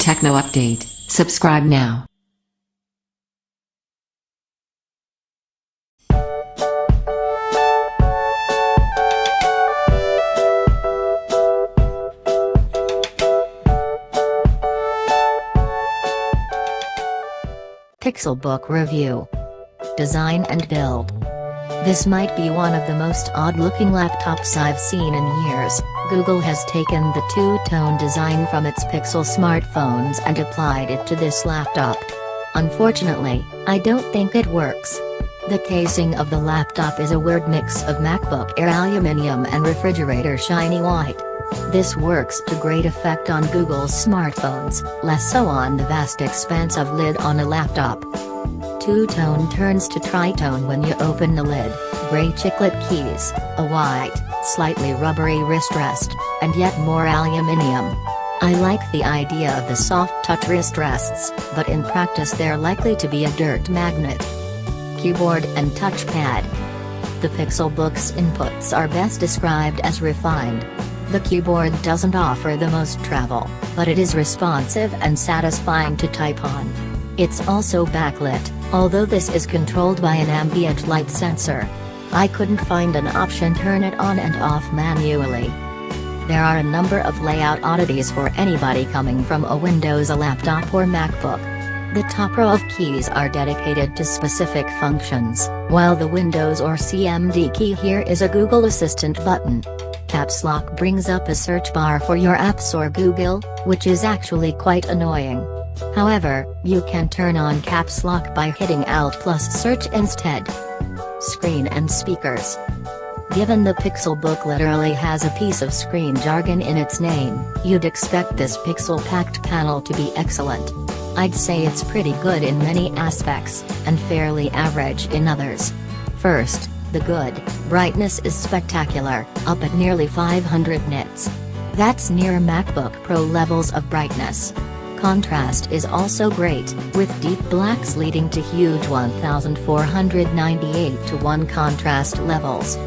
Techno update. Subscribe now. Pixelbook Review. Design and build. This might be one of the most odd-looking laptops I've seen in years. Google has taken the two-tone design from its Pixel smartphones and applied it to this laptop. Unfortunately, I don't think it works. The casing of the laptop is a weird mix of MacBook Air aluminum and refrigerator shiny white. This works to great effect on Google's smartphones, less so on the vast expanse of lid on a laptop. Two-tone turns to tritone when you open the lid, gray chiclet keys, a white, slightly rubbery wrist rest, and yet more aluminium. I like the idea of the soft touch wrist rests, but in practice they're likely to be a dirt magnet. Keyboard and touchpad. The Pixelbook's inputs are best described as refined. The keyboard doesn't offer the most travel, but it is responsive and satisfying to type on. It's also backlit, although this is controlled by an ambient light sensor. I couldn't find an option to turn it on and off manually. There are a number of layout oddities for anybody coming from a Windows, a laptop or MacBook. The top row of keys are dedicated to specific functions, while the Windows or CMD key here is a Google Assistant button. Caps Lock brings up a search bar for your apps or Google, which is actually quite annoying. However, you can turn on Caps Lock by hitting Alt plus Search instead. Screen and speakers. Given the Pixelbook literally has a piece of screen jargon in its name, you'd expect this pixel-packed panel to be excellent. I'd say it's pretty good in many aspects, and fairly average in others. First, the good, brightness is spectacular, up at nearly 500 nits. That's near MacBook Pro levels of brightness. Contrast is also great, with deep blacks leading to huge 1498 to 1 contrast levels.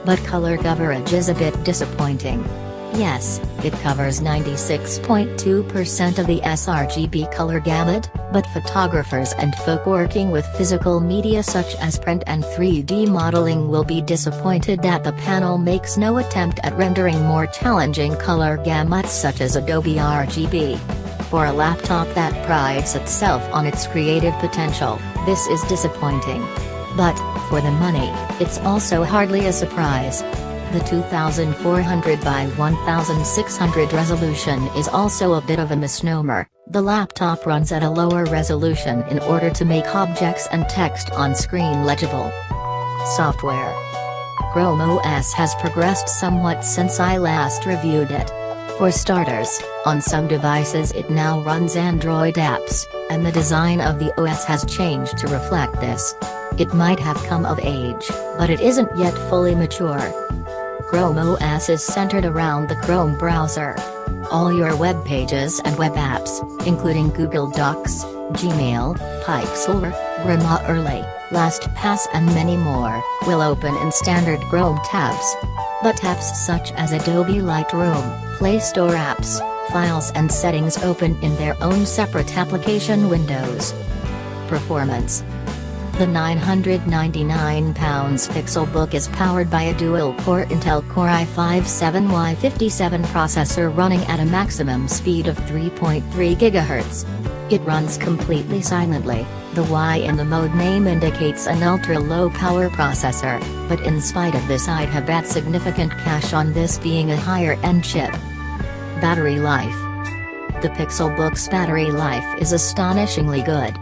But color coverage is a bit disappointing. Yes, it covers 96.2% of the sRGB color gamut, but photographers and folk working with physical media such as print and 3D modeling will be disappointed that the panel makes no attempt at rendering more challenging color gamuts such as Adobe RGB. For a laptop that prides itself on its creative potential, this is disappointing. But, for the money, it's also hardly a surprise. The 2400 by 1600 resolution is also a bit of a misnomer. The laptop runs at a lower resolution in order to make objects and text on screen legible. Software. Chrome OS has progressed somewhat since I last reviewed it. For starters, on some devices it now runs Android apps, and the design of the OS has changed to reflect this. It might have come of age, but it isn't yet fully mature. Chrome OS is centered around the Chrome browser. All your web pages and web apps, including Google Docs, Gmail, Pixel, Grammarly, LastPass and many more, will open in standard Chrome tabs. But apps such as Adobe Lightroom, Play Store apps, files and settings open in their own separate application windows. Performance. The £999 Pixelbook is powered by a dual-core Intel Core i5-7Y57 processor running at a maximum speed of 3.3 GHz. It runs completely silently. The Y in the mode name indicates an ultra-low power processor, but in spite of this I'd have bet significant cash on this being a higher-end chip. Battery life. The Pixelbook's battery life is astonishingly good.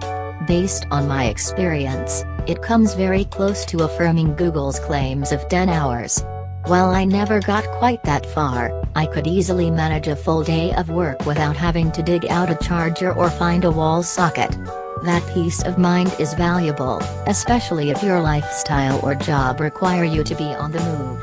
Based on my experience, it comes very close to affirming Google's claims of 10 hours. While I never got quite that far, I could easily manage a full day of work without having to dig out a charger or find a wall socket. That peace of mind is valuable, especially if your lifestyle or job require you to be on the move.